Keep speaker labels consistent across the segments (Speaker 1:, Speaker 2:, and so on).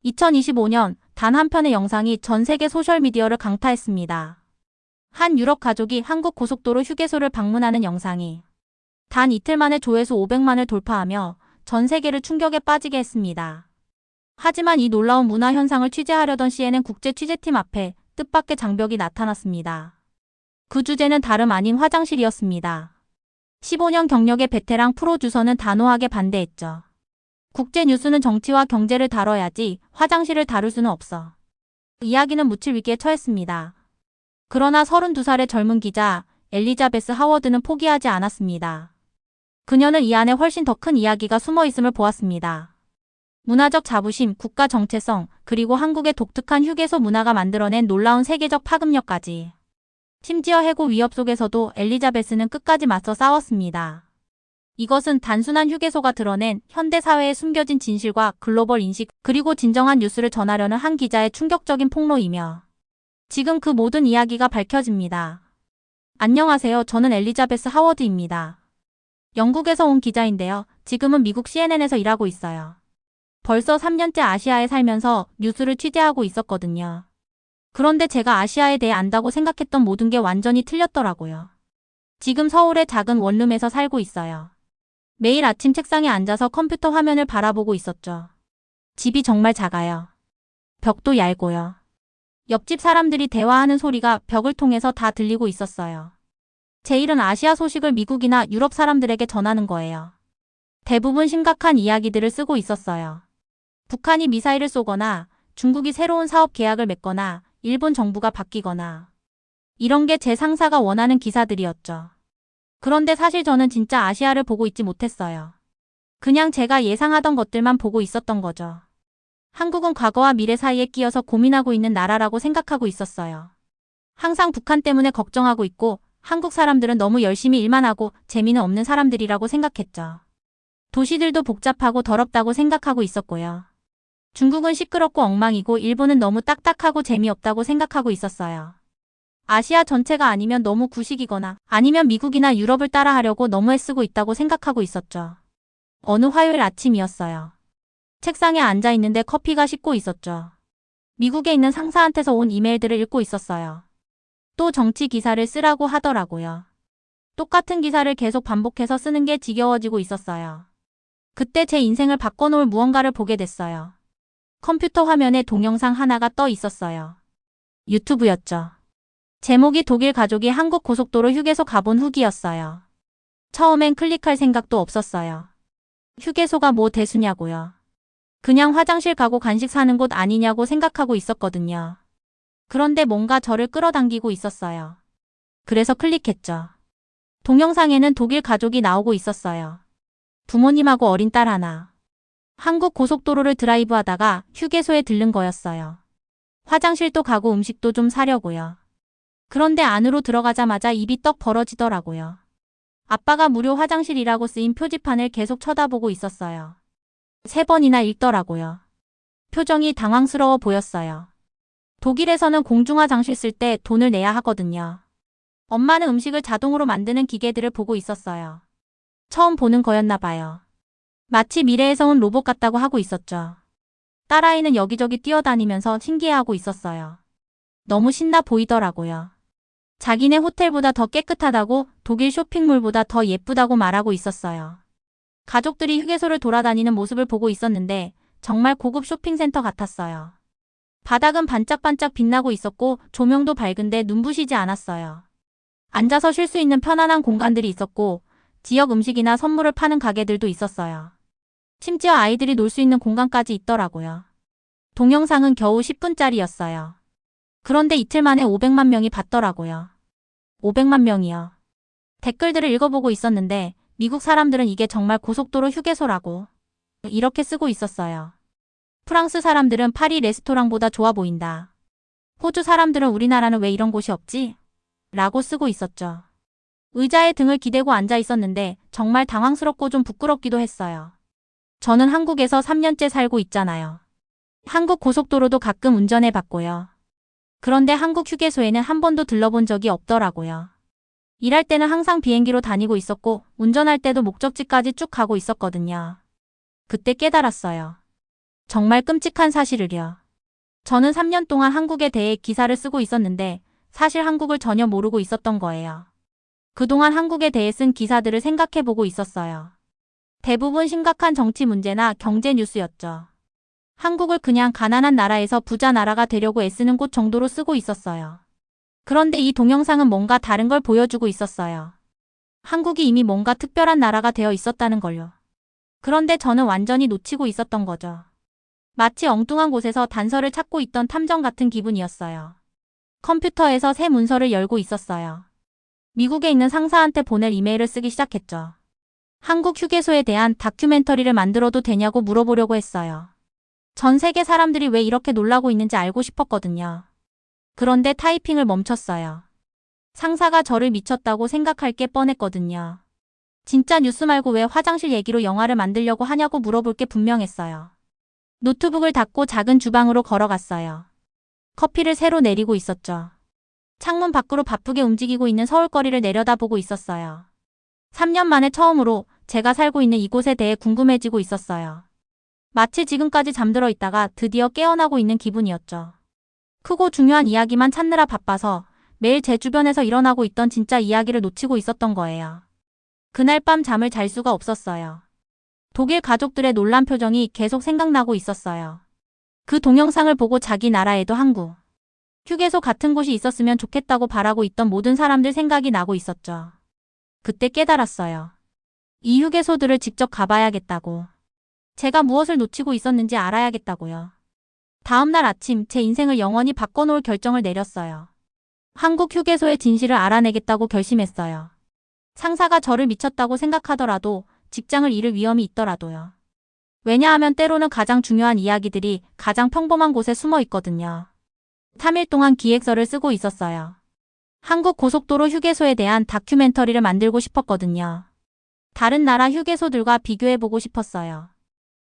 Speaker 1: 2025년 단 한 편의 영상이 전 세계 소셜미디어를 강타했습니다. 한 유럽 가족이 한국 고속도로 휴게소를 방문하는 영상이 단 이틀 만에 조회수 500만을 돌파하며 전 세계를 충격에 빠지게 했습니다. 하지만 이 놀라운 문화 현상을 취재하려던 CNN 국제 취재팀 앞에 뜻밖의 장벽이 나타났습니다. 그 주제는 다름 아닌 화장실이었습니다. 15년 경력의 베테랑 프로듀서는 단호하게 반대했죠. 국제 뉴스는 정치와 경제를 다뤄야지 화장실을 다룰 수는 없어. 이야기는 묻힐 위기에 처했습니다. 그러나 32살의 젊은 기자 엘리자베스 하워드는 포기하지 않았습니다. 그녀는 이 안에 훨씬 더 큰 이야기가 숨어 있음을 보았습니다. 문화적 자부심, 국가 정체성, 그리고 한국의 독특한 휴게소 문화가 만들어낸 놀라운 세계적 파급력까지. 심지어 해고 위협 속에서도 엘리자베스는 끝까지 맞서 싸웠습니다. 이것은 단순한 휴게소가 드러낸 현대 사회의 숨겨진 진실과 글로벌 인식, 그리고 진정한 뉴스를 전하려는 한 기자의 충격적인 폭로이며 지금 그 모든 이야기가 밝혀집니다. 안녕하세요. 저는 엘리자베스 하워드입니다. 영국에서 온 기자인데요. 지금은 미국 CNN에서 일하고 있어요. 벌써 3년째 아시아에 살면서 뉴스를 취재하고 있었거든요. 그런데 제가 아시아에 대해 안다고 생각했던 모든 게 완전히 틀렸더라고요. 지금 서울의 작은 원룸에서 살고 있어요. 매일 아침 책상에 앉아서 컴퓨터 화면을 바라보고 있었죠. 집이 정말 작아요. 벽도 얇고요. 옆집 사람들이 대화하는 소리가 벽을 통해서 다 들리고 있었어요. 제 일은 아시아 소식을 미국이나 유럽 사람들에게 전하는 거예요. 대부분 심각한 이야기들을 쓰고 있었어요. 북한이 미사일을 쏘거나 중국이 새로운 사업 계약을 맺거나 일본 정부가 바뀌거나 이런 게 제 상사가 원하는 기사들이었죠. 그런데 사실 저는 진짜 아시아를 보고 있지 못했어요. 그냥 제가 예상하던 것들만 보고 있었던 거죠. 한국은 과거와 미래 사이에 끼어서 고민하고 있는 나라라고 생각하고 있었어요. 항상 북한 때문에 걱정하고 있고 한국 사람들은 너무 열심히 일만 하고 재미는 없는 사람들이라고 생각했죠. 도시들도 복잡하고 더럽다고 생각하고 있었고요. 중국은 시끄럽고 엉망이고 일본은 너무 딱딱하고 재미없다고 생각하고 있었어요. 아시아 전체가 아니면 너무 구식이거나 아니면 미국이나 유럽을 따라하려고 너무 애쓰고 있다고 생각하고 있었죠. 어느 화요일 아침이었어요. 책상에 앉아 있는데 커피가 식고 있었죠. 미국에 있는 상사한테서 온 이메일들을 읽고 있었어요. 또 정치 기사를 쓰라고 하더라고요. 똑같은 기사를 계속 반복해서 쓰는 게 지겨워지고 있었어요. 그때 제 인생을 바꿔놓을 무언가를 보게 됐어요. 컴퓨터 화면에 동영상 하나가 떠 있었어요. 유튜브였죠. 제목이 독일 가족이 한국 고속도로 휴게소 가본 후기였어요. 처음엔 클릭할 생각도 없었어요. 휴게소가 뭐 대수냐고요. 그냥 화장실 가고 간식 사는 곳 아니냐고 생각하고 있었거든요. 그런데 뭔가 저를 끌어당기고 있었어요. 그래서 클릭했죠. 동영상에는 독일 가족이 나오고 있었어요. 부모님하고 어린 딸 하나. 한국 고속도로를 드라이브하다가 휴게소에 들른 거였어요. 화장실도 가고 음식도 좀 사려고요. 그런데 안으로 들어가자마자 입이 떡 벌어지더라고요. 아빠가 무료 화장실이라고 쓰인 표지판을 계속 쳐다보고 있었어요. 3번이나 읽더라고요. 표정이 당황스러워 보였어요. 독일에서는 공중화장실 쓸 때 돈을 내야 하거든요. 엄마는 음식을 자동으로 만드는 기계들을 보고 있었어요. 처음 보는 거였나 봐요. 마치 미래에서 온 로봇 같다고 하고 있었죠. 딸아이는 여기저기 뛰어다니면서 신기해하고 있었어요. 너무 신나 보이더라고요. 자기네 호텔보다 더 깨끗하다고 독일 쇼핑몰보다 더 예쁘다고 말하고 있었어요. 가족들이 휴게소를 돌아다니는 모습을 보고 있었는데 정말 고급 쇼핑센터 같았어요. 바닥은 반짝반짝 빛나고 있었고 조명도 밝은데 눈부시지 않았어요. 앉아서 쉴 수 있는 편안한 공간들이 있었고 지역 음식이나 선물을 파는 가게들도 있었어요. 심지어 아이들이 놀 수 있는 공간까지 있더라고요. 동영상은 겨우 10분짜리였어요. 그런데 이틀 만에 500만 명이 봤더라고요. 500만 명이요. 댓글들을 읽어보고 있었는데 미국 사람들은 이게 정말 고속도로 휴게소라고 이렇게 쓰고 있었어요. 프랑스 사람들은 파리 레스토랑보다 좋아 보인다. 호주 사람들은 우리나라는 왜 이런 곳이 없지? 라고 쓰고 있었죠. 의자에 등을 기대고 앉아 있었는데 정말 당황스럽고 좀 부끄럽기도 했어요. 저는 한국에서 3년째 살고 있잖아요. 한국 고속도로도 가끔 운전해 봤고요. 그런데 한국 휴게소에는 한 번도 들러본 적이 없더라고요. 일할 때는 항상 비행기로 다니고 있었고 운전할 때도 목적지까지 쭉 가고 있었거든요. 그때 깨달았어요. 정말 끔찍한 사실을요. 저는 3년 동안 한국에 대해 기사를 쓰고 있었는데 사실 한국을 전혀 모르고 있었던 거예요. 그동안 한국에 대해 쓴 기사들을 생각해보고 있었어요. 대부분 심각한 정치 문제나 경제 뉴스였죠. 한국을 그냥 가난한 나라에서 부자 나라가 되려고 애쓰는 곳 정도로 쓰고 있었어요. 그런데 이 동영상은 뭔가 다른 걸 보여주고 있었어요. 한국이 이미 뭔가 특별한 나라가 되어 있었다는 걸요. 그런데 저는 완전히 놓치고 있었던 거죠. 마치 엉뚱한 곳에서 단서를 찾고 있던 탐정 같은 기분이었어요. 컴퓨터에서 새 문서를 열고 있었어요. 미국에 있는 상사한테 보낼 이메일을 쓰기 시작했죠. 한국 휴게소에 대한 다큐멘터리를 만들어도 되냐고 물어보려고 했어요. 전 세계 사람들이 왜 이렇게 놀라고 있는지 알고 싶었거든요. 그런데 타이핑을 멈췄어요. 상사가 저를 미쳤다고 생각할 게 뻔했거든요. 진짜 뉴스 말고 왜 화장실 얘기로 영화를 만들려고 하냐고 물어볼 게 분명했어요. 노트북을 닫고 작은 주방으로 걸어갔어요. 커피를 새로 내리고 있었죠. 창문 밖으로 바쁘게 움직이고 있는 서울거리를 내려다보고 있었어요. 3년 만에 처음으로 제가 살고 있는 이곳에 대해 궁금해지고 있었어요. 마치 지금까지 잠들어 있다가 드디어 깨어나고 있는 기분이었죠. 크고 중요한 이야기만 찾느라 바빠서 매일 제 주변에서 일어나고 있던 진짜 이야기를 놓치고 있었던 거예요. 그날 밤 잠을 잘 수가 없었어요. 독일 가족들의 놀란 표정이 계속 생각나고 있었어요. 그 동영상을 보고 자기 나라에도 한국 휴게소 같은 곳이 있었으면 좋겠다고 바라고 있던 모든 사람들 생각이 나고 있었죠. 그때 깨달았어요. 이 휴게소들을 직접 가봐야겠다고. 제가 무엇을 놓치고 있었는지 알아야겠다고요. 다음 날 아침 제 인생을 영원히 바꿔놓을 결정을 내렸어요. 한국 휴게소의 진실을 알아내겠다고 결심했어요. 상사가 저를 미쳤다고 생각하더라도 직장을 잃을 위험이 있더라도요. 왜냐하면 때로는 가장 중요한 이야기들이 가장 평범한 곳에 숨어 있거든요. 3일 동안 기획서를 쓰고 있었어요. 한국 고속도로 휴게소에 대한 다큐멘터리를 만들고 싶었거든요. 다른 나라 휴게소들과 비교해보고 싶었어요.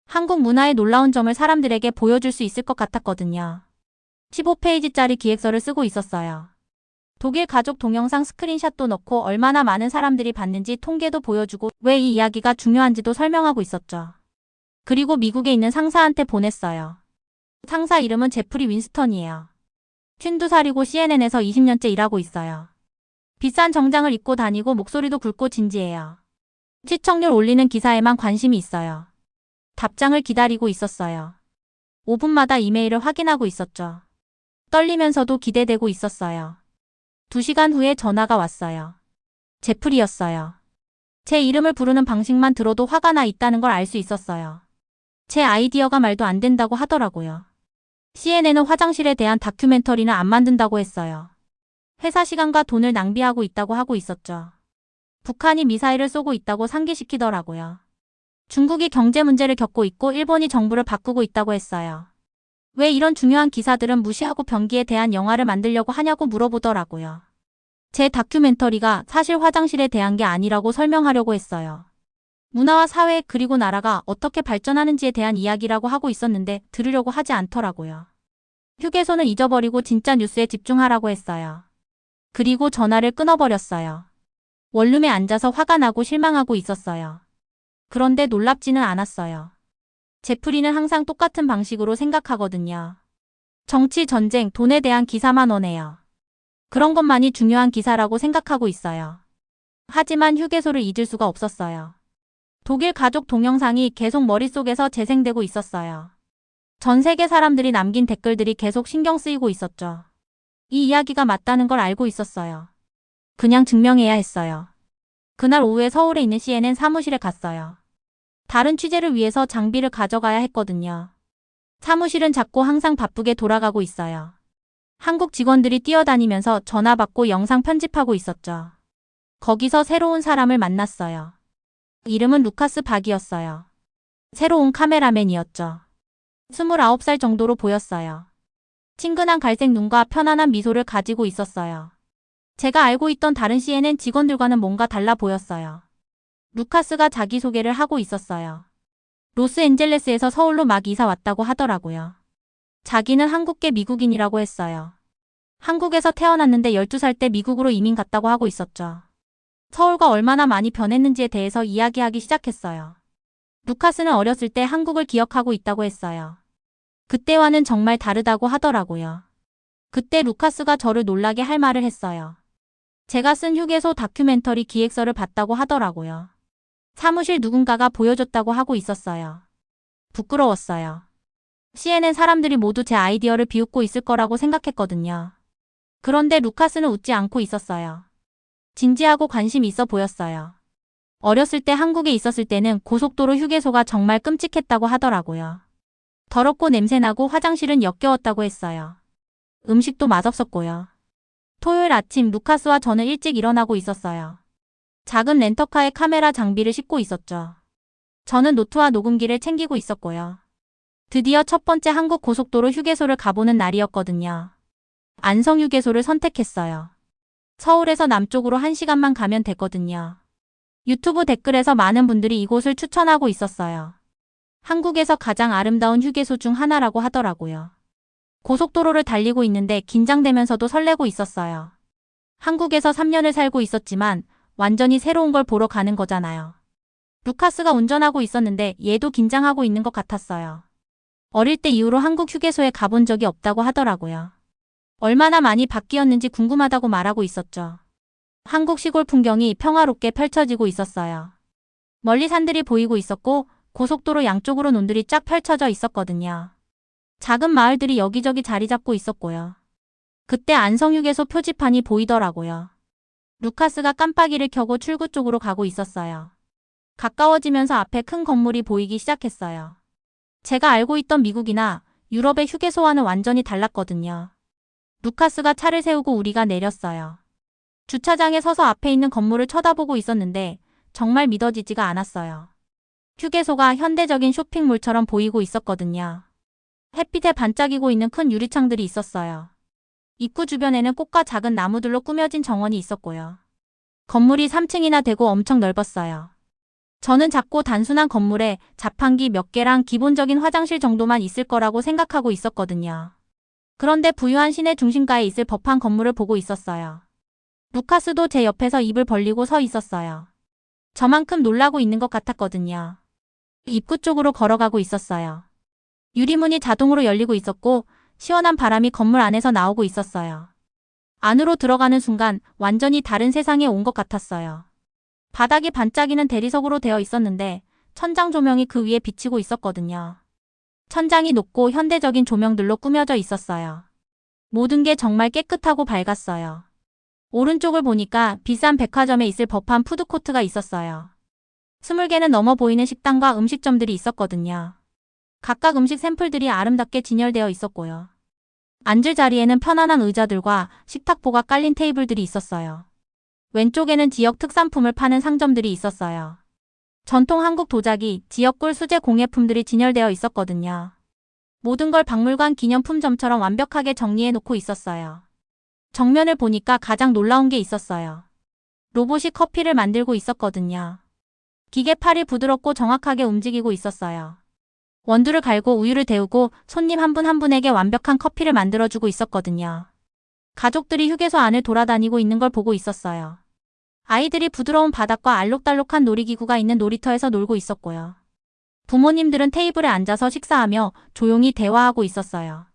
Speaker 1: 한국 문화의 놀라운 점을 사람들에게 보여줄 수 있을 것 같았거든요. 15페이지짜리 기획서를 쓰고 있었어요. 독일 가족 동영상 스크린샷도 넣고 얼마나 많은 사람들이 봤는지 통계도 보여주고 왜 이 이야기가 중요한지도 설명하고 있었죠. 그리고 미국에 있는 상사한테 보냈어요. 상사 이름은 제프리 윈스턴이에요. 52살이고 CNN에서 20년째 일하고 있어요. 비싼 정장을 입고 다니고 목소리도 굵고 진지해요. 시청률 올리는 기사에만 관심이 있어요. 답장을 기다리고 있었어요. 5분마다 이메일을 확인하고 있었죠. 떨리면서도 기대되고 있었어요. 2시간 후에 전화가 왔어요. 제프리였어요. 제 이름을 부르는 방식만 들어도 화가 나 있다는 걸 알 수 있었어요. 제 아이디어가 말도 안 된다고 하더라고요. CNN은 화장실에 대한 다큐멘터리는 안 만든다고 했어요. 회사 시간과 돈을 낭비하고 있다고 하고 있었죠. 북한이 미사일을 쏘고 있다고 상기시키더라고요. 중국이 경제 문제를 겪고 있고 일본이 정부를 바꾸고 있다고 했어요. 왜 이런 중요한 기사들은 무시하고 변기에 대한 영화를 만들려고 하냐고 물어보더라고요. 제 다큐멘터리가 사실 화장실에 대한 게 아니라고 설명하려고 했어요. 문화와 사회 그리고 나라가 어떻게 발전하는지에 대한 이야기라고 하고 있었는데 들으려고 하지 않더라고요. 휴게소는 잊어버리고 진짜 뉴스에 집중하라고 했어요. 그리고 전화를 끊어버렸어요. 원룸에 앉아서 화가 나고 실망하고 있었어요. 그런데 놀랍지는 않았어요. 제프리는 항상 똑같은 방식으로 생각하거든요. 정치, 전쟁, 돈에 대한 기사만 원해요. 그런 것만이 중요한 기사라고 생각하고 있어요. 하지만 휴게소를 잊을 수가 없었어요. 독일 가족 동영상이 계속 머릿속에서 재생되고 있었어요. 전 세계 사람들이 남긴 댓글들이 계속 신경 쓰이고 있었죠. 이 이야기가 맞다는 걸 알고 있었어요. 그냥 증명해야 했어요. 그날 오후에 서울에 있는 CNN 사무실에 갔어요. 다른 취재를 위해서 장비를 가져가야 했거든요. 사무실은 작고 항상 바쁘게 돌아가고 있어요. 한국 직원들이 뛰어다니면서 전화 받고 영상 편집하고 있었죠. 거기서 새로운 사람을 만났어요. 이름은 루카스 박이었어요. 새로운 카메라맨이었죠. 29살 정도로 보였어요. 친근한 갈색 눈과 편안한 미소를 가지고 있었어요. 제가 알고 있던 다른 CNN 직원들과는 뭔가 달라 보였어요. 루카스가 자기소개를 하고 있었어요. 로스앤젤레스에서 서울로 막 이사 왔다고 하더라고요. 자기는 한국계 미국인이라고 했어요. 한국에서 태어났는데 12살 때 미국으로 이민 갔다고 하고 있었죠. 서울과 얼마나 많이 변했는지에 대해서 이야기하기 시작했어요. 루카스는 어렸을 때 한국을 기억하고 있다고 했어요. 그때와는 정말 다르다고 하더라고요. 그때 루카스가 저를 놀라게 할 말을 했어요. 제가 쓴 휴게소 다큐멘터리 기획서를 봤다고 하더라고요. 사무실 누군가가 보여줬다고 하고 있었어요. 부끄러웠어요. CNN 사람들이 모두 제 아이디어를 비웃고 있을 거라고 생각했거든요. 그런데 루카스는 웃지 않고 있었어요. 진지하고 관심 있어 보였어요. 어렸을 때 한국에 있었을 때는 고속도로 휴게소가 정말 끔찍했다고 하더라고요. 더럽고 냄새나고 화장실은 역겨웠다고 했어요. 음식도 맛없었고요. 토요일 아침 루카스와 저는 일찍 일어나고 있었어요. 작은 렌터카에 카메라 장비를 싣고 있었죠. 저는 노트와 녹음기를 챙기고 있었고요. 드디어 첫 번째 한국 고속도로 휴게소를 가보는 날이었거든요. 안성휴게소를 선택했어요. 서울에서 남쪽으로 1시간만 가면 되거든요. 유튜브 댓글에서 많은 분들이 이곳을 추천하고 있었어요. 한국에서 가장 아름다운 휴게소 중 하나라고 하더라고요. 고속도로를 달리고 있는데 긴장되면서도 설레고 있었어요. 한국에서 3년을 살고 있었지만 완전히 새로운 걸 보러 가는 거잖아요. 루카스가 운전하고 있었는데 얘도 긴장하고 있는 것 같았어요. 어릴 때 이후로 한국 휴게소에 가본 적이 없다고 하더라고요. 얼마나 많이 바뀌었는지 궁금하다고 말하고 있었죠. 한국 시골 풍경이 평화롭게 펼쳐지고 있었어요. 멀리 산들이 보이고 있었고 고속도로 양쪽으로 논들이 쫙 펼쳐져 있었거든요. 작은 마을들이 여기저기 자리 잡고 있었고요. 그때 안성휴게소 표지판이 보이더라고요. 루카스가 깜빡이를 켜고 출구 쪽으로 가고 있었어요. 가까워지면서 앞에 큰 건물이 보이기 시작했어요. 제가 알고 있던 미국이나 유럽의 휴게소와는 완전히 달랐거든요. 루카스가 차를 세우고 우리가 내렸어요. 주차장에 서서 앞에 있는 건물을 쳐다보고 있었는데 정말 믿어지지가 않았어요. 휴게소가 현대적인 쇼핑몰처럼 보이고 있었거든요. 햇빛에 반짝이고 있는 큰 유리창들이 있었어요. 입구 주변에는 꽃과 작은 나무들로 꾸며진 정원이 있었고요. 건물이 3층이나 되고 엄청 넓었어요. 저는 작고 단순한 건물에 자판기 몇 개랑 기본적인 화장실 정도만 있을 거라고 생각하고 있었거든요. 그런데 부유한 시내 중심가에 있을 법한 건물을 보고 있었어요. 루카스도 제 옆에서 입을 벌리고 서 있었어요. 저만큼 놀라고 있는 것 같았거든요. 입구 쪽으로 걸어가고 있었어요. 유리문이 자동으로 열리고 있었고 시원한 바람이 건물 안에서 나오고 있었어요. 안으로 들어가는 순간 완전히 다른 세상에 온 것 같았어요. 바닥이 반짝이는 대리석으로 되어 있었는데 천장 조명이 그 위에 비치고 있었거든요. 천장이 높고 현대적인 조명들로 꾸며져 있었어요. 모든 게 정말 깨끗하고 밝았어요. 오른쪽을 보니까 비싼 백화점에 있을 법한 푸드코트가 있었어요. 20개는 넘어 보이는 식당과 음식점들이 있었거든요. 각각 음식 샘플들이 아름답게 진열되어 있었고요. 앉을 자리에는 편안한 의자들과 식탁보가 깔린 테이블들이 있었어요. 왼쪽에는 지역 특산품을 파는 상점들이 있었어요. 전통 한국 도자기, 지역굴 수제 공예품들이 진열되어 있었거든요. 모든 걸 박물관 기념품점처럼 완벽하게 정리해 놓고 있었어요. 정면을 보니까 가장 놀라운 게 있었어요. 로봇이 커피를 만들고 있었거든요. 기계팔이 부드럽고 정확하게 움직이고 있었어요. 원두를 갈고 우유를 데우고 손님 한 분 한 분에게 완벽한 커피를 만들어주고 있었거든요. 가족들이 휴게소 안을 돌아다니고 있는 걸 보고 있었어요. 아이들이 부드러운 바닥과 알록달록한 놀이기구가 있는 놀이터에서 놀고 있었고요. 부모님들은 테이블에 앉아서 식사하며 조용히 대화하고 있었어요.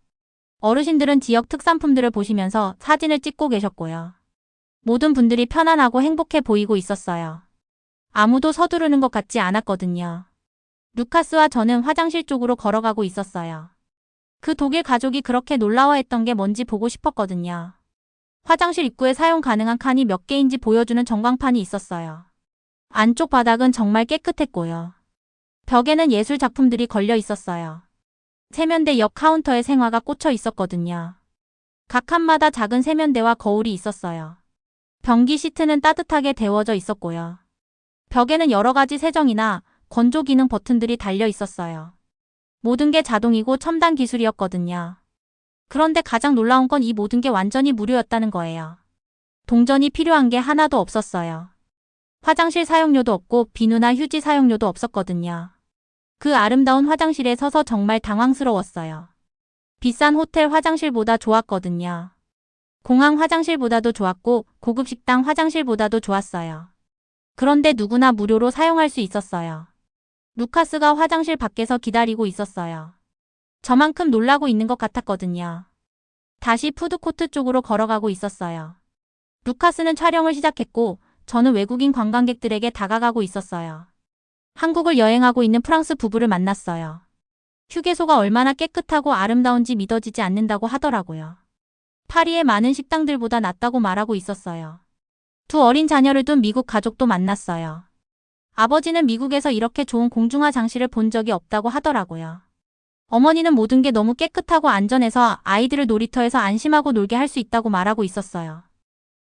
Speaker 1: 어르신들은 지역 특산품들을 보시면서 사진을 찍고 계셨고요. 모든 분들이 편안하고 행복해 보이고 있었어요. 아무도 서두르는 것 같지 않았거든요. 루카스와 저는 화장실 쪽으로 걸어가고 있었어요. 그 독일 가족이 그렇게 놀라워했던 게 뭔지 보고 싶었거든요. 화장실 입구에 사용 가능한 칸이 몇 개인지 보여주는 전광판이 있었어요. 안쪽 바닥은 정말 깨끗했고요. 벽에는 예술 작품들이 걸려 있었어요. 세면대 옆 카운터에 생화가 꽂혀 있었거든요. 각 칸마다 작은 세면대와 거울이 있었어요. 변기 시트는 따뜻하게 데워져 있었고요. 벽에는 여러 가지 세정이나 건조 기능 버튼들이 달려 있었어요. 모든 게 자동이고 첨단 기술이었거든요. 그런데 가장 놀라운 건 이 모든 게 완전히 무료였다는 거예요. 동전이 필요한 게 하나도 없었어요. 화장실 사용료도 없고 비누나 휴지 사용료도 없었거든요. 그 아름다운 화장실에 서서 정말 당황스러웠어요. 비싼 호텔 화장실보다 좋았거든요. 공항 화장실보다도 좋았고 고급 식당 화장실보다도 좋았어요. 그런데 누구나 무료로 사용할 수 있었어요. 루카스가 화장실 밖에서 기다리고 있었어요. 저만큼 놀라고 있는 것 같았거든요. 다시 푸드코트 쪽으로 걸어가고 있었어요. 루카스는 촬영을 시작했고 저는 외국인 관광객들에게 다가가고 있었어요. 한국을 여행하고 있는 프랑스 부부를 만났어요. 휴게소가 얼마나 깨끗하고 아름다운지 믿어지지 않는다고 하더라고요. 파리의 많은 식당들보다 낫다고 말하고 있었어요. 두 어린 자녀를 둔 미국 가족도 만났어요. 아버지는 미국에서 이렇게 좋은 공중화 장치를 본 적이 없다고 하더라고요. 어머니는 모든 게 너무 깨끗하고 안전해서 아이들을 놀이터에서 안심하고 놀게 할 수 있다고 말하고 있었어요.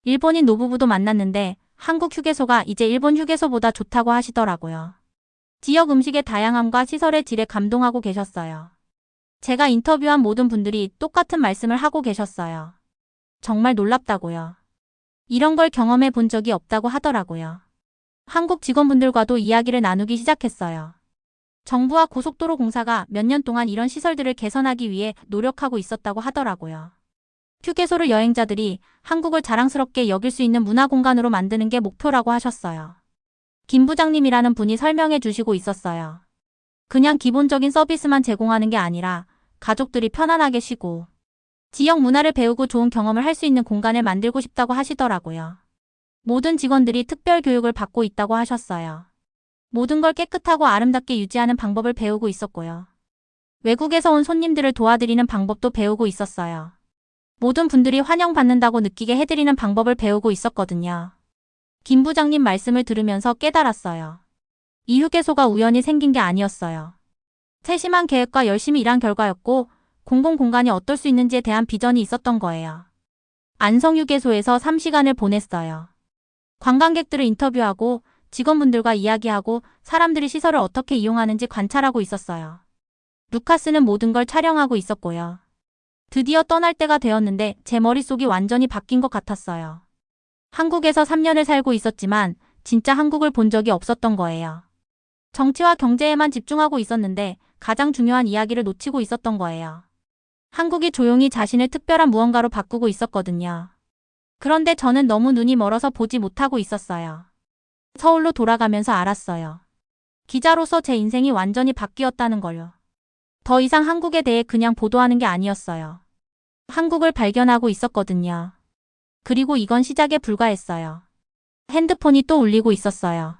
Speaker 1: 일본인 노부부도 만났는데 한국 휴게소가 이제 일본 휴게소보다 좋다고 하시더라고요. 지역 음식의 다양함과 시설의 질에 감동하고 계셨어요. 제가 인터뷰한 모든 분들이 똑같은 말씀을 하고 계셨어요. 정말 놀랍다고요. 이런 걸 경험해 본 적이 없다고 하더라고요. 한국 직원분들과도 이야기를 나누기 시작했어요. 정부와 고속도로 공사가 몇 년 동안 이런 시설들을 개선하기 위해 노력하고 있었다고 하더라고요. 휴게소를 여행자들이 한국을 자랑스럽게 여길 수 있는 문화공간으로 만드는 게 목표라고 하셨어요. 김 부장님이라는 분이 설명해 주시고 있었어요. 그냥 기본적인 서비스만 제공하는 게 아니라 가족들이 편안하게 쉬고 지역 문화를 배우고 좋은 경험을 할 수 있는 공간을 만들고 싶다고 하시더라고요. 모든 직원들이 특별 교육을 받고 있다고 하셨어요. 모든 걸 깨끗하고 아름답게 유지하는 방법을 배우고 있었고요. 외국에서 온 손님들을 도와드리는 방법도 배우고 있었어요. 모든 분들이 환영받는다고 느끼게 해드리는 방법을 배우고 있었거든요. 김 부장님 말씀을 들으면서 깨달았어요. 이 휴게소가 우연히 생긴 게 아니었어요. 세심한 계획과 열심히 일한 결과였고 공공공간이 어떨 수 있는지에 대한 비전이 있었던 거예요. 안성휴게소에서 3시간을 보냈어요. 관광객들을 인터뷰하고 직원분들과 이야기하고 사람들이 시설을 어떻게 이용하는지 관찰하고 있었어요. 루카스는 모든 걸 촬영하고 있었고요. 드디어 떠날 때가 되었는데 제 머릿속이 완전히 바뀐 것 같았어요. 한국에서 3년을 살고 있었지만 진짜 한국을 본 적이 없었던 거예요. 정치와 경제에만 집중하고 있었는데 가장 중요한 이야기를 놓치고 있었던 거예요. 한국이 조용히 자신을 특별한 무언가로 바꾸고 있었거든요. 그런데 저는 너무 눈이 멀어서 보지 못하고 있었어요. 서울로 돌아가면서 알았어요. 기자로서 제 인생이 완전히 바뀌었다는 걸요. 더 이상 한국에 대해 그냥 보도하는 게 아니었어요. 한국을 발견하고 있었거든요. 그리고 이건 시작에 불과했어요. 핸드폰이 또 울리고 있었어요.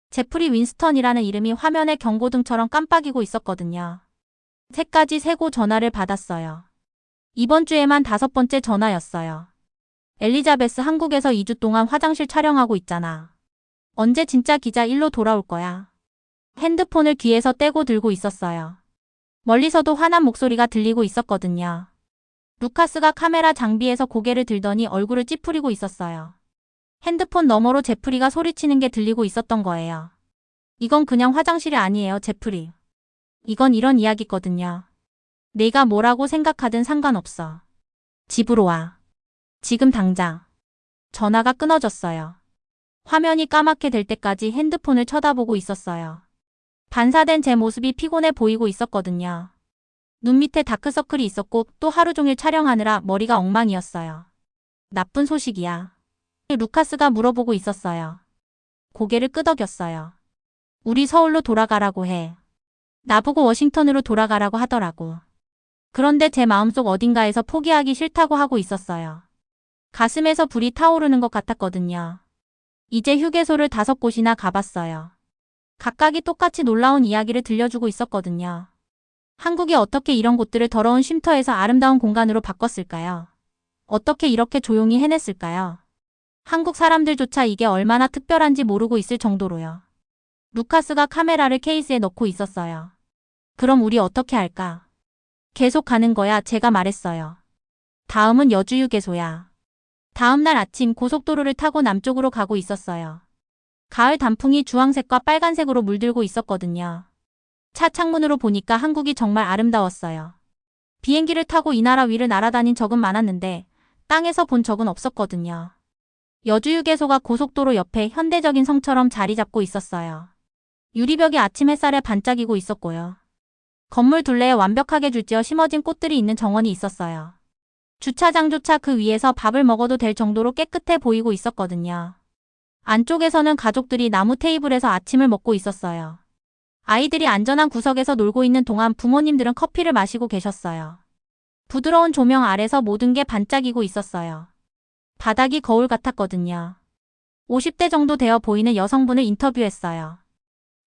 Speaker 1: 제프리 윈스턴이라는 이름이 화면의 경고등처럼 깜빡이고 있었거든요. 새까지 세고 전화를 받았어요. 이번 주에만 5번째 전화였어요. 엘리자베스, 한국에서 2주 동안 화장실 촬영하고 있잖아. 언제 진짜 기자 일로 돌아올 거야? 핸드폰을 귀에서 떼고 들고 있었어요. 멀리서도 화난 목소리가 들리고 있었거든요. 루카스가 카메라 장비에서 고개를 들더니 얼굴을 찌푸리고 있었어요. 핸드폰 너머로 제프리가 소리치는 게 들리고 있었던 거예요. 이건 그냥 화장실이 아니에요, 제프리. 이건 이런 이야기거든요. 내가 뭐라고 생각하든 상관없어. 집으로 와. 지금 당장. 전화가 끊어졌어요. 화면이 까맣게 될 때까지 핸드폰을 쳐다보고 있었어요. 반사된 제 모습이 피곤해 보이고 있었거든요. 눈 밑에 다크서클이 있었고 또 하루 종일 촬영하느라 머리가 엉망이었어요. 나쁜 소식이야. 루카스가 물어보고 있었어요. 고개를 끄덕였어요. 우리 서울로 돌아가라고 해. 나보고 워싱턴으로 돌아가라고 하더라고. 그런데 제 마음속 어딘가에서 포기하기 싫다고 하고 있었어요. 가슴에서 불이 타오르는 것 같았거든요. 이제 휴게소를 5곳이나 가봤어요. 각각이 똑같이 놀라운 이야기를 들려주고 있었거든요. 한국이 어떻게 이런 곳들을 더러운 쉼터에서 아름다운 공간으로 바꿨을까요? 어떻게 이렇게 조용히 해냈을까요? 한국 사람들조차 이게 얼마나 특별한지 모르고 있을 정도로요. 루카스가 카메라를 케이스에 넣고 있었어요. 그럼 우리 어떻게 할까? 계속 가는 거야, 제가 말했어요. 다음은 여주휴게소야. 다음날 아침 고속도로를 타고 남쪽으로 가고 있었어요. 가을 단풍이 주황색과 빨간색으로 물들고 있었거든요. 차 창문으로 보니까 한국이 정말 아름다웠어요. 비행기를 타고 이 나라 위를 날아다닌 적은 많았는데 땅에서 본 적은 없었거든요. 여주휴게소가 고속도로 옆에 현대적인 성처럼 자리 잡고 있었어요. 유리벽이 아침 햇살에 반짝이고 있었고요. 건물 둘레에 완벽하게 줄지어 심어진 꽃들이 있는 정원이 있었어요. 주차장조차 그 위에서 밥을 먹어도 될 정도로 깨끗해 보이고 있었거든요. 안쪽에서는 가족들이 나무 테이블에서 아침을 먹고 있었어요. 아이들이 안전한 구석에서 놀고 있는 동안 부모님들은 커피를 마시고 계셨어요. 부드러운 조명 아래서 모든 게 반짝이고 있었어요. 바닥이 거울 같았거든요. 50대 정도 되어 보이는 여성분을 인터뷰했어요.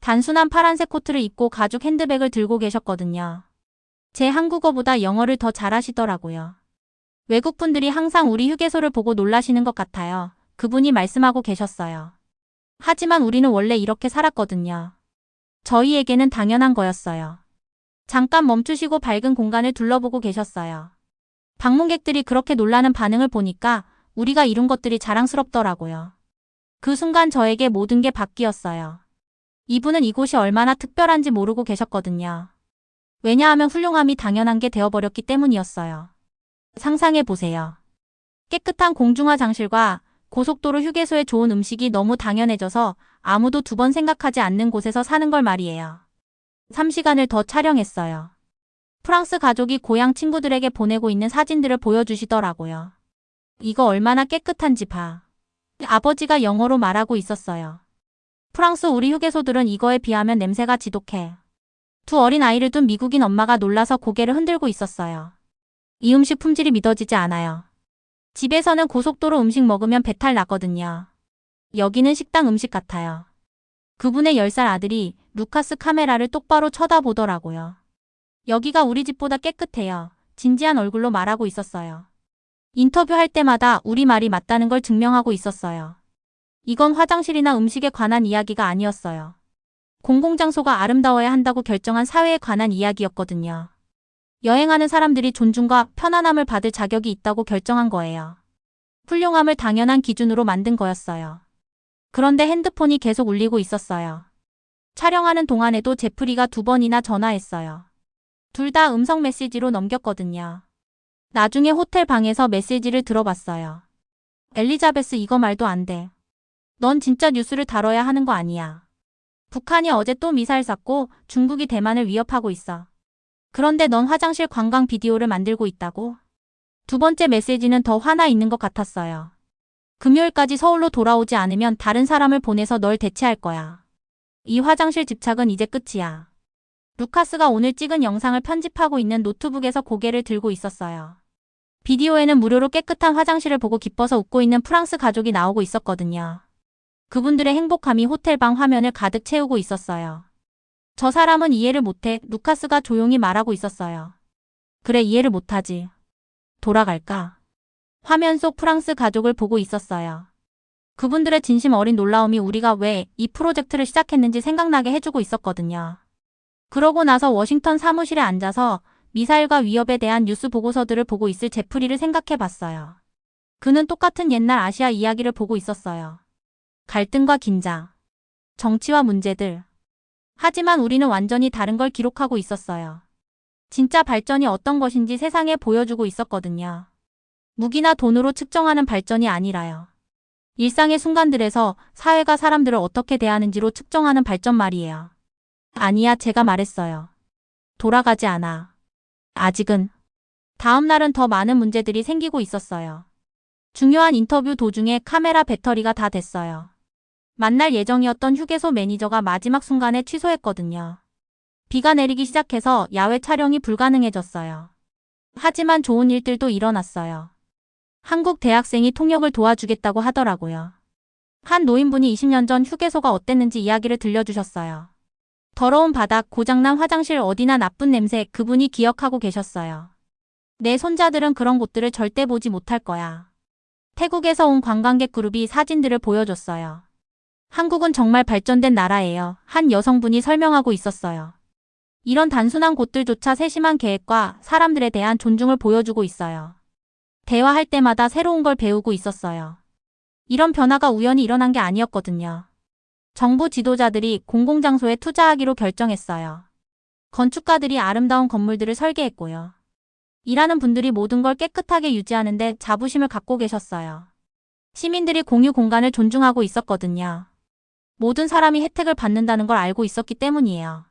Speaker 1: 단순한 파란색 코트를 입고 가죽 핸드백을 들고 계셨거든요. 제 한국어보다 영어를 더 잘하시더라고요. 외국분들이 항상 우리 휴게소를 보고 놀라시는 것 같아요. 그분이 말씀하고 계셨어요. 하지만 우리는 원래 이렇게 살았거든요. 저희에게는 당연한 거였어요. 잠깐 멈추시고 밝은 공간을 둘러보고 계셨어요. 방문객들이 그렇게 놀라는 반응을 보니까 우리가 이룬 것들이 자랑스럽더라고요. 그 순간 저에게 모든 게 바뀌었어요. 이분은 이곳이 얼마나 특별한지 모르고 계셨거든요. 왜냐하면 훌륭함이 당연한 게 되어버렸기 때문이었어요. 상상해보세요. 깨끗한 공중화장실과 고속도로 휴게소에 좋은 음식이 너무 당연해져서 아무도 두 번 생각하지 않는 곳에서 사는 걸 말이에요. 3시간을 더 촬영했어요. 프랑스 가족이 고향 친구들에게 보내고 있는 사진들을 보여주시더라고요. 이거 얼마나 깨끗한지 봐. 아버지가 영어로 말하고 있었어요. 프랑스 우리 휴게소들은 이거에 비하면 냄새가 지독해. 두 어린 아이를 둔 미국인 엄마가 놀라서 고개를 흔들고 있었어요. 이 음식 품질이 믿어지지 않아요. 집에서는 고속도로 음식 먹으면 배탈 나거든요. 여기는 식당 음식 같아요. 그분의 10살 아들이 루카스 카메라를 똑바로 쳐다보더라고요. 여기가 우리 집보다 깨끗해요. 진지한 얼굴로 말하고 있었어요. 인터뷰할 때마다 우리 말이 맞다는 걸 증명하고 있었어요. 이건 화장실이나 음식에 관한 이야기가 아니었어요. 공공장소가 아름다워야 한다고 결정한 사회에 관한 이야기였거든요. 여행하는 사람들이 존중과 편안함을 받을 자격이 있다고 결정한 거예요. 훌륭함을 당연한 기준으로 만든 거였어요. 그런데 핸드폰이 계속 울리고 있었어요. 촬영하는 동안에도 제프리가 2번이나 전화했어요. 둘 다 음성 메시지로 넘겼거든요. 나중에 호텔 방에서 메시지를 들어봤어요. 엘리자베스 이거 말도 안 돼. 넌 진짜 뉴스를 다뤄야 하는 거 아니야. 북한이 어제 또 미사일 쐈고 중국이 대만을 위협하고 있어. 그런데 넌 화장실 관광 비디오를 만들고 있다고? 두 번째 메시지는 더 화나 있는 것 같았어요. 금요일까지 서울로 돌아오지 않으면 다른 사람을 보내서 널 대체할 거야. 이 화장실 집착은 이제 끝이야. 루카스가 오늘 찍은 영상을 편집하고 있는 노트북에서 고개를 들고 있었어요. 비디오에는 무료로 깨끗한 화장실을 보고 기뻐서 웃고 있는 프랑스 가족이 나오고 있었거든요. 그분들의 행복함이 호텔방 화면을 가득 채우고 있었어요. 저 사람은 이해를 못해. 루카스가 조용히 말하고 있었어요. 그래, 이해를 못하지. 돌아갈까? 화면 속 프랑스 가족을 보고 있었어요. 그분들의 진심 어린 놀라움이 우리가 왜 이 프로젝트를 시작했는지 생각나게 해주고 있었거든요. 그러고 나서 워싱턴 사무실에 앉아서 미사일과 위협에 대한 뉴스 보고서들을 보고 있을 제프리를 생각해 봤어요. 그는 똑같은 옛날 아시아 이야기를 보고 있었어요. 갈등과 긴장, 정치와 문제들. 하지만 우리는 완전히 다른 걸 기록하고 있었어요. 진짜 발전이 어떤 것인지 세상에 보여주고 있었거든요. 무기나 돈으로 측정하는 발전이 아니라요. 일상의 순간들에서 사회가 사람들을 어떻게 대하는지로 측정하는 발전 말이에요. 아니야, 제가 말했어요. 돌아가지 않아. 아직은. 다음 날은 더 많은 문제들이 생기고 있었어요. 중요한 인터뷰 도중에 카메라 배터리가 다 됐어요. 만날 예정이었던 휴게소 매니저가 마지막 순간에 취소했거든요. 비가 내리기 시작해서 야외 촬영이 불가능해졌어요. 하지만 좋은 일들도 일어났어요. 한국 대학생이 통역을 도와주겠다고 하더라고요. 한 노인분이 20년 전 휴게소가 어땠는지 이야기를 들려주셨어요. 더러운 바닥, 고장난 화장실, 어디나 나쁜 냄새, 그분이 기억하고 계셨어요. 내 손자들은 그런 곳들을 절대 보지 못할 거야. 태국에서 온 관광객 그룹이 사진들을 보여줬어요. 한국은 정말 발전된 나라예요. 한 여성분이 설명하고 있었어요. 이런 단순한 곳들조차 세심한 계획과 사람들에 대한 존중을 보여주고 있어요. 대화할 때마다 새로운 걸 배우고 있었어요. 이런 변화가 우연히 일어난 게 아니었거든요. 정부 지도자들이 공공장소에 투자하기로 결정했어요. 건축가들이 아름다운 건물들을 설계했고요. 일하는 분들이 모든 걸 깨끗하게 유지하는데 자부심을 갖고 계셨어요. 시민들이 공유 공간을 존중하고 있었거든요. 모든 사람이 혜택을 받는다는 걸 알고 있었기 때문이에요.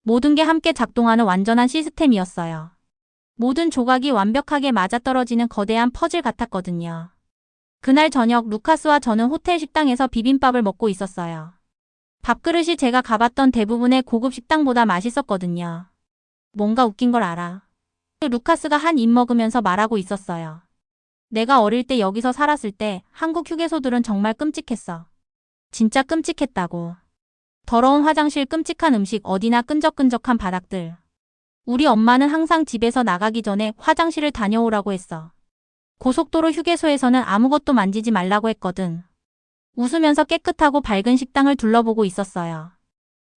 Speaker 1: 모든 게 함께 작동하는 완전한 시스템이었어요. 모든 조각이 완벽하게 맞아떨어지는 거대한 퍼즐 같았거든요. 그날 저녁 루카스와 저는 호텔 식당에서 비빔밥을 먹고 있었어요. 밥그릇이 제가 가봤던 대부분의 고급 식당보다 맛있었거든요. 뭔가 웃긴 걸 알아. 루카스가 한 입 먹으면서 말하고 있었어요. 내가 어릴 때 여기서 살았을 때 한국 휴게소들은 정말 끔찍했어. 진짜 끔찍했다고. 더러운 화장실, 끔찍한 음식, 어디나 끈적끈적한 바닥들. 우리 엄마는 항상 집에서 나가기 전에 화장실을 다녀오라고 했어. 고속도로 휴게소에서는 아무것도 만지지 말라고 했거든. 웃으면서 깨끗하고 밝은 식당을 둘러보고 있었어요.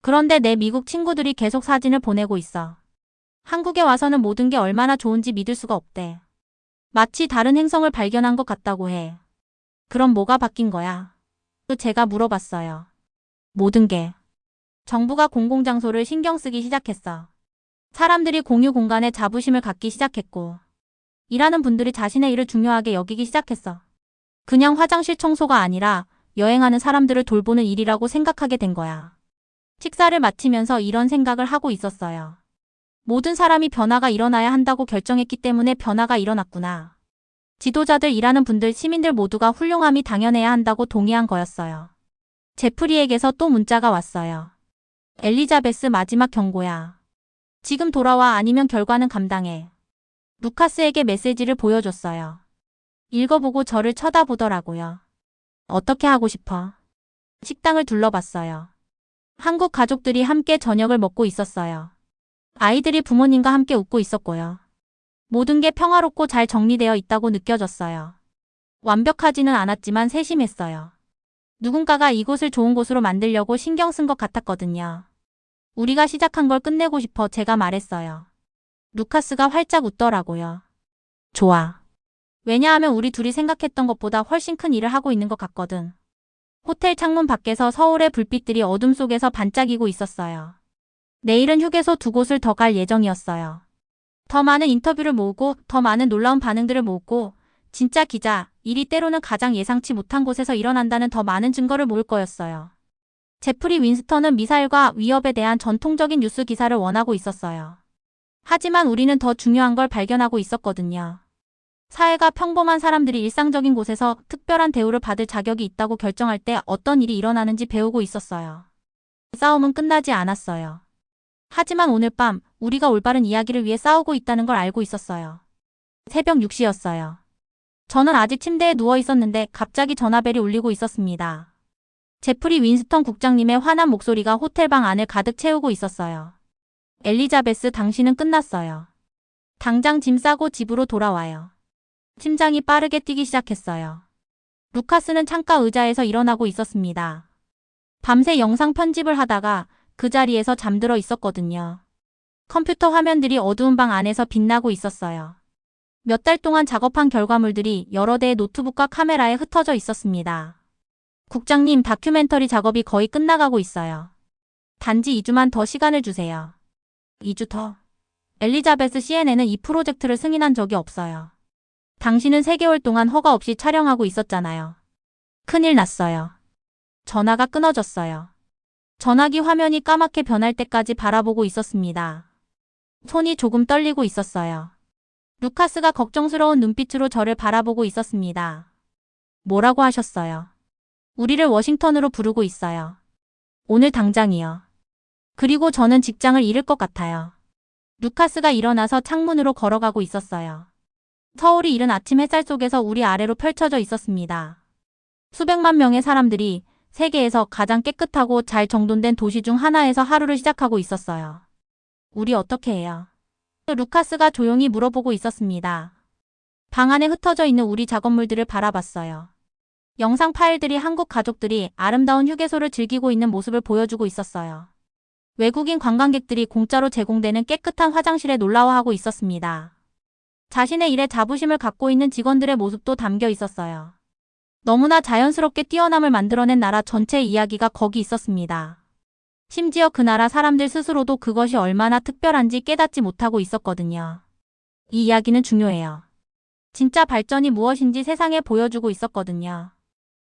Speaker 1: 그런데 내 미국 친구들이 계속 사진을 보내고 있어. 한국에 와서는 모든 게 얼마나 좋은지 믿을 수가 없대. 마치 다른 행성을 발견한 것 같다고 해. 그럼 뭐가 바뀐 거야? 제가 물어봤어요. 모든 게. 정부가 공공장소를 신경 쓰기 시작했어. 사람들이 공유 공간에 자부심을 갖기 시작했고, 일하는 분들이 자신의 일을 중요하게 여기기 시작했어. 그냥 화장실 청소가 아니라 여행하는 사람들을 돌보는 일이라고 생각하게 된 거야. 식사를 마치면서 이런 생각을 하고 있었어요. 모든 사람이 변화가 일어나야 한다고 결정했기 때문에 변화가 일어났구나. 지도자들, 일하는 분들, 시민들 모두가 훌륭함이 당연해야 한다고 동의한 거였어요. 제프리에게서 또 문자가 왔어요. 엘리자베스, 마지막 경고야. 지금 돌아와, 아니면 결과는 감당해. 루카스에게 메시지를 보여줬어요. 읽어보고 저를 쳐다보더라고요. 어떻게 하고 싶어? 식당을 둘러봤어요. 한국 가족들이 함께 저녁을 먹고 있었어요. 아이들이 부모님과 함께 웃고 있었고요. 모든 게 평화롭고 잘 정리되어 있다고 느껴졌어요. 완벽하지는 않았지만 세심했어요. 누군가가 이곳을 좋은 곳으로 만들려고 신경 쓴 것 같았거든요. 우리가 시작한 걸 끝내고 싶어, 제가 말했어요. 루카스가 활짝 웃더라고요. 좋아. 왜냐하면 우리 둘이 생각했던 것보다 훨씬 큰 일을 하고 있는 것 같거든. 호텔 창문 밖에서 서울의 불빛들이 어둠 속에서 반짝이고 있었어요. 내일은 휴게소 2곳을 더 갈 예정이었어요. 더 많은 인터뷰를 모으고 더 많은 놀라운 반응들을 모으고, 진짜 기자, 일이 때로는 가장 예상치 못한 곳에서 일어난다는 더 많은 증거를 모을 거였어요. 제프리 윈스턴은 미사일과 위협에 대한 전통적인 뉴스 기사를 원하고 있었어요. 하지만 우리는 더 중요한 걸 발견하고 있었거든요. 사회가 평범한 사람들이 일상적인 곳에서 특별한 대우를 받을 자격이 있다고 결정할 때 어떤 일이 일어나는지 배우고 있었어요. 싸움은 끝나지 않았어요. 하지만 오늘 밤 우리가 올바른 이야기를 위해 싸우고 있다는 걸 알고 있었어요. 새벽 6시였어요. 저는 아직 침대에 누워 있었는데 갑자기 전화벨이 울리고 있었습니다. 제프리 윈스턴 국장님의 환한 목소리가 호텔방 안을 가득 채우고 있었어요. 엘리자베스, 당신은 끝났어요. 당장 짐 싸고 집으로 돌아와요. 심장이 빠르게 뛰기 시작했어요. 루카스는 창가 의자에서 일어나고 있었습니다. 밤새 영상 편집을 하다가 그 자리에서 잠들어 있었거든요. 컴퓨터 화면들이 어두운 방 안에서 빛나고 있었어요. 몇 달 동안 작업한 결과물들이 여러 대의 노트북과 카메라에 흩어져 있었습니다. 국장님, 다큐멘터리 작업이 거의 끝나가고 있어요. 단지 2주만 더 시간을 주세요. 2주 더? 엘리자베스, CNN은 이 프로젝트를 승인한 적이 없어요. 당신은 3개월 동안 허가 없이 촬영하고 있었잖아요. 큰일 났어요. 전화가 끊어졌어요. 전화기 화면이 까맣게 변할 때까지 바라보고 있었습니다. 손이 조금 떨리고 있었어요. 루카스가 걱정스러운 눈빛으로 저를 바라보고 있었습니다. 뭐라고 하셨어요? 우리를 워싱턴으로 부르고 있어요. 오늘 당장이요. 그리고 저는 직장을 잃을 것 같아요. 루카스가 일어나서 창문으로 걸어가고 있었어요. 서울이 이른 아침 햇살 속에서 우리 아래로 펼쳐져 있었습니다. 수백만 명의 사람들이 세계에서 가장 깨끗하고 잘 정돈된 도시 중 하나에서 하루를 시작하고 있었어요. 우리 어떻게 해요? 루카스가 조용히 물어보고 있었습니다. 방 안에 흩어져 있는 우리 작업물들을 바라봤어요. 영상 파일들이 한국 가족들이 아름다운 휴게소를 즐기고 있는 모습을 보여주고 있었어요. 외국인 관광객들이 공짜로 제공되는 깨끗한 화장실에 놀라워하고 있었습니다. 자신의 일에 자부심을 갖고 있는 직원들의 모습도 담겨 있었어요. 너무나 자연스럽게 뛰어남을 만들어낸 나라 전체의 이야기가 거기 있었습니다. 심지어 그 나라 사람들 스스로도 그것이 얼마나 특별한지 깨닫지 못하고 있었거든요. 이 이야기는 중요해요. 진짜 발전이 무엇인지 세상에 보여주고 있었거든요.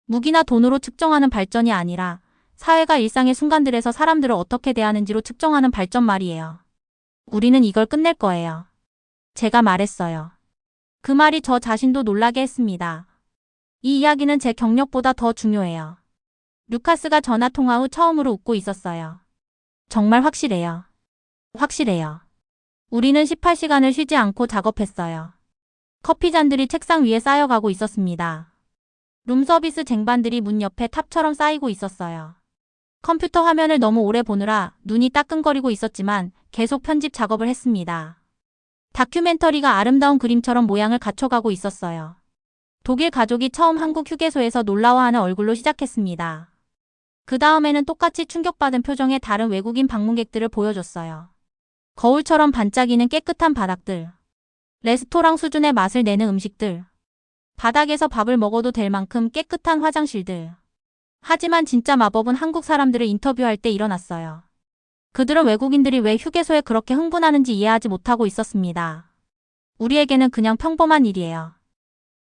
Speaker 1: 무기나 돈으로 측정하는 발전이 아니라 사회가 일상의 순간들에서 사람들을 어떻게 대하는지로 측정하는 발전 말이에요. 우리는 이걸 끝낼 거예요. 제가 말했어요. 그 말이 저 자신도 놀라게 했습니다. 이 이야기는 제 경력보다 더 중요해요. 루카스가 전화 통화 후 처음으로 웃고 있었어요. 정말 확실해요. 확실해요. 우리는 18시간을 쉬지 않고 작업했어요. 커피잔들이 책상 위에 쌓여가고 있었습니다. 룸서비스 쟁반들이 문 옆에 탑처럼 쌓이고 있었어요. 컴퓨터 화면을 너무 오래 보느라 눈이 따끔거리고 있었지만 계속 편집 작업을 했습니다. 다큐멘터리가 아름다운 그림처럼 모양을 갖춰가고 있었어요. 독일 가족이 처음 한국 휴게소에서 놀라워하는 얼굴로 시작했습니다. 그 다음에는 똑같이 충격받은 표정의 다른 외국인 방문객들을 보여줬어요. 거울처럼 반짝이는 깨끗한 바닥들. 레스토랑 수준의 맛을 내는 음식들. 바닥에서 밥을 먹어도 될 만큼 깨끗한 화장실들. 하지만 진짜 마법은 한국 사람들을 인터뷰할 때 일어났어요. 그들은 외국인들이 왜 휴게소에 그렇게 흥분하는지 이해하지 못하고 있었습니다. 우리에게는 그냥 평범한 일이에요.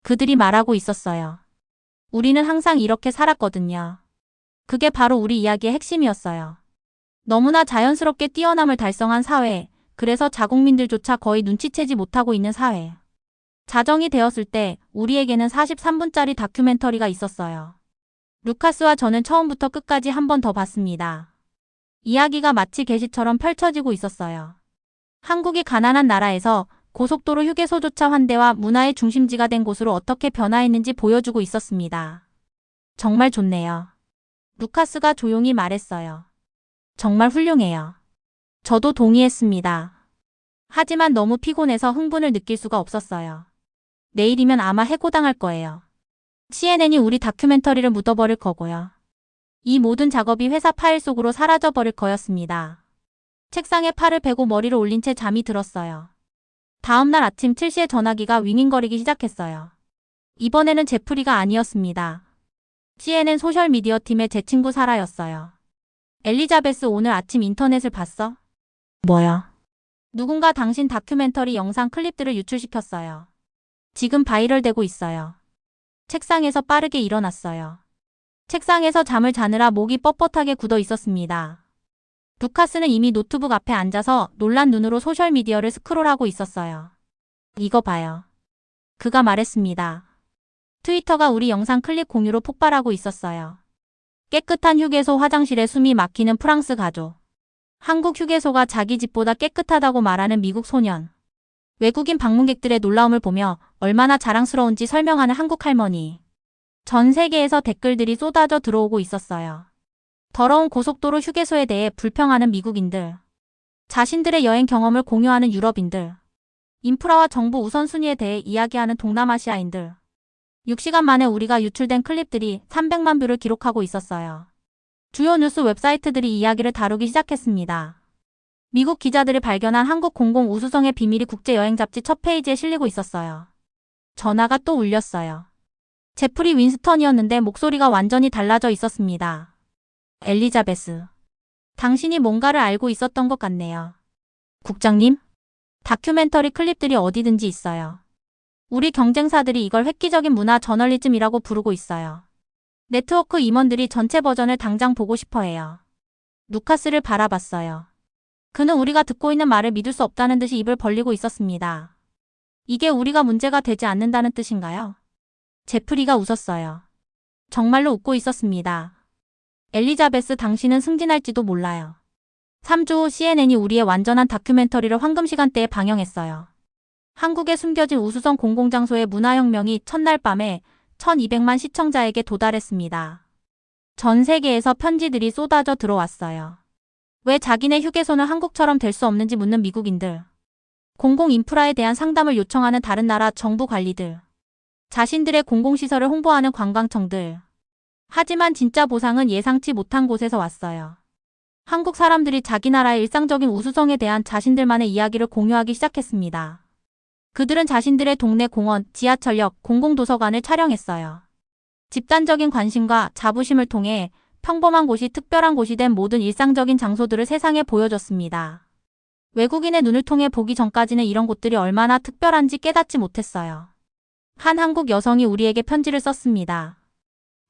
Speaker 1: 그들이 말하고 있었어요. 우리는 항상 이렇게 살았거든요. 그게 바로 우리 이야기의 핵심이었어요. 너무나 자연스럽게 뛰어남을 달성한 사회, 그래서 자국민들조차 거의 눈치채지 못하고 있는 사회. 자정이 되었을 때 우리에게는 43분짜리 다큐멘터리가 있었어요. 루카스와 저는 처음부터 끝까지 한 번 더 봤습니다. 이야기가 마치 계시처럼 펼쳐지고 있었어요. 한국이 가난한 나라에서 고속도로 휴게소조차 환대와 문화의 중심지가 된 곳으로 어떻게 변화했는지 보여주고 있었습니다. 정말 좋네요. 루카스가 조용히 말했어요. 정말 훌륭해요. 저도 동의했습니다. 하지만 너무 피곤해서 흥분을 느낄 수가 없었어요. 내일이면 아마 해고당할 거예요. CNN이 우리 다큐멘터리를 묻어버릴 거고요. 이 모든 작업이 회사 파일 속으로 사라져버릴 거였습니다. 책상에 팔을 베고 머리를 올린 채 잠이 들었어요. 다음날 아침 7시에 전화기가 윙윙거리기 시작했어요. 이번에는 제프리가 아니었습니다. CNN 소셜미디어 팀의 제 친구 사라였어요. 엘리자베스, 오늘 아침 인터넷을 봤어? 뭐요? 누군가 당신 다큐멘터리 영상 클립들을 유출시켰어요. 지금 바이럴되고 있어요. 책상에서 빠르게 일어났어요. 책상에서 잠을 자느라 목이 뻣뻣하게 굳어 있었습니다. 루카스는 이미 노트북 앞에 앉아서 놀란 눈으로 소셜미디어를 스크롤하고 있었어요. 이거 봐요. 그가 말했습니다. 트위터가 우리 영상 클립 공유로 폭발하고 있었어요. 깨끗한 휴게소 화장실에 숨이 막히는 프랑스 가족. 한국 휴게소가 자기 집보다 깨끗하다고 말하는 미국 소년. 외국인 방문객들의 놀라움을 보며 얼마나 자랑스러운지 설명하는 한국 할머니. 전 세계에서 댓글들이 쏟아져 들어오고 있었어요. 더러운 고속도로 휴게소에 대해 불평하는 미국인들. 자신들의 여행 경험을 공유하는 유럽인들. 인프라와 정부 우선순위에 대해 이야기하는 동남아시아인들. 6시간 만에 우리가 유출된 클립들이 300만 뷰를 기록하고 있었어요. 주요 뉴스 웹사이트들이 이야기를 다루기 시작했습니다. 미국 기자들이 발견한 한국 공공 우수성의 비밀이 국제여행 잡지 첫 페이지에 실리고 있었어요. 전화가 또 울렸어요. 제프리 윈스턴이었는데 목소리가 완전히 달라져 있었습니다. 엘리자베스. 당신이 뭔가를 알고 있었던 것 같네요. 국장님? 다큐멘터리 클립들이 어디든지 있어요. 우리 경쟁사들이 이걸 획기적인 문화 저널리즘이라고 부르고 있어요. 네트워크 임원들이 전체 버전을 당장 보고 싶어 해요. 루카스를 바라봤어요. 그는 우리가 듣고 있는 말을 믿을 수 없다는 듯이 입을 벌리고 있었습니다. 이게 우리가 문제가 되지 않는다는 뜻인가요? 제프리가 웃었어요. 정말로 웃고 있었습니다. 엘리자베스, 당신은 승진할지도 몰라요. 3주 후 CNN이 우리의 완전한 다큐멘터리를 황금시간대에 방영했어요. 한국에 숨겨진 우수성 공공장소의 문화혁명이 첫날 밤에 1200만 시청자에게 도달했습니다. 전 세계에서 편지들이 쏟아져 들어왔어요. 왜 자기네 휴게소는 한국처럼 될 수 없는지 묻는 미국인들. 공공인프라에 대한 상담을 요청하는 다른 나라 정부 관리들. 자신들의 공공시설을 홍보하는 관광청들. 하지만 진짜 보상은 예상치 못한 곳에서 왔어요. 한국 사람들이 자기 나라의 일상적인 우수성에 대한 자신들만의 이야기를 공유하기 시작했습니다. 그들은 자신들의 동네 공원, 지하철역, 공공도서관을 촬영했어요. 집단적인 관심과 자부심을 통해 평범한 곳이 특별한 곳이 된 모든 일상적인 장소들을 세상에 보여줬습니다. 외국인의 눈을 통해 보기 전까지는 이런 곳들이 얼마나 특별한지 깨닫지 못했어요. 한 한국 여성이 우리에게 편지를 썼습니다.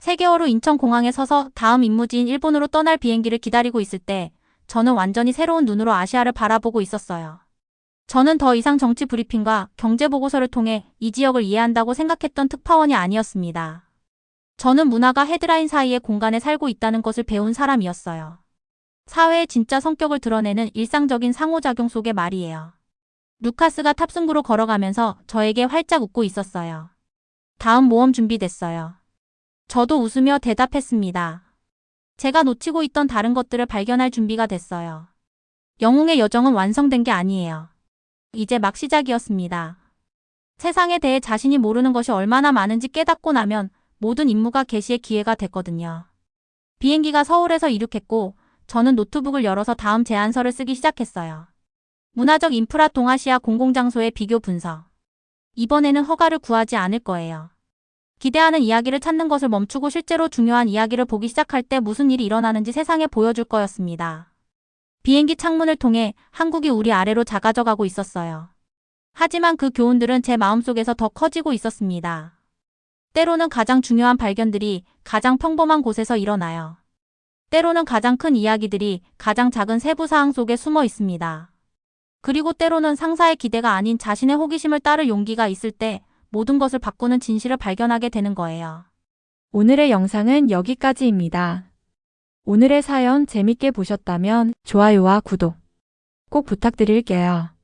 Speaker 1: 3개월 후 인천공항에 서서 다음 임무지인 일본으로 떠날 비행기를 기다리고 있을 때 저는 완전히 새로운 눈으로 아시아를 바라보고 있었어요. 저는 더 이상 정치 브리핑과 경제 보고서를 통해 이 지역을 이해한다고 생각했던 특파원이 아니었습니다. 저는 문화가 헤드라인 사이의 공간에 살고 있다는 것을 배운 사람이었어요. 사회의 진짜 성격을 드러내는 일상적인 상호작용 속의 말이에요. 루카스가 탑승구로 걸어가면서 저에게 활짝 웃고 있었어요. 다음 모험 준비됐어요. 저도 웃으며 대답했습니다. 제가 놓치고 있던 다른 것들을 발견할 준비가 됐어요. 영웅의 여정은 완성된 게 아니에요. 이제 막 시작이었습니다. 세상에 대해 자신이 모르는 것이 얼마나 많은지 깨닫고 나면 모든 임무가 개시의 기회가 됐거든요. 비행기가 서울에서 이륙했고 저는 노트북을 열어서 다음 제안서를 쓰기 시작했어요. 문화적 인프라 동아시아 공공장소의 비교 분석. 이번에는 허가를 구하지 않을 거예요. 기대하는 이야기를 찾는 것을 멈추고 실제로 중요한 이야기를 보기 시작할 때 무슨 일이 일어나는지 세상에 보여줄 거였습니다. 비행기 창문을 통해 한국이 우리 아래로 작아져 가고 있었어요. 하지만 그 교훈들은 제 마음속에서 더 커지고 있었습니다. 때로는 가장 중요한 발견들이 가장 평범한 곳에서 일어나요. 때로는 가장 큰 이야기들이 가장 작은 세부 사항 속에 숨어 있습니다. 그리고 때로는 상사의 기대가 아닌 자신의 호기심을 따를 용기가 있을 때 모든 것을 바꾸는 진실을 발견하게 되는 거예요.
Speaker 2: 오늘의 영상은 여기까지입니다. 오늘의 사연 재밌게 보셨다면 좋아요와 구독 꼭 부탁드릴게요.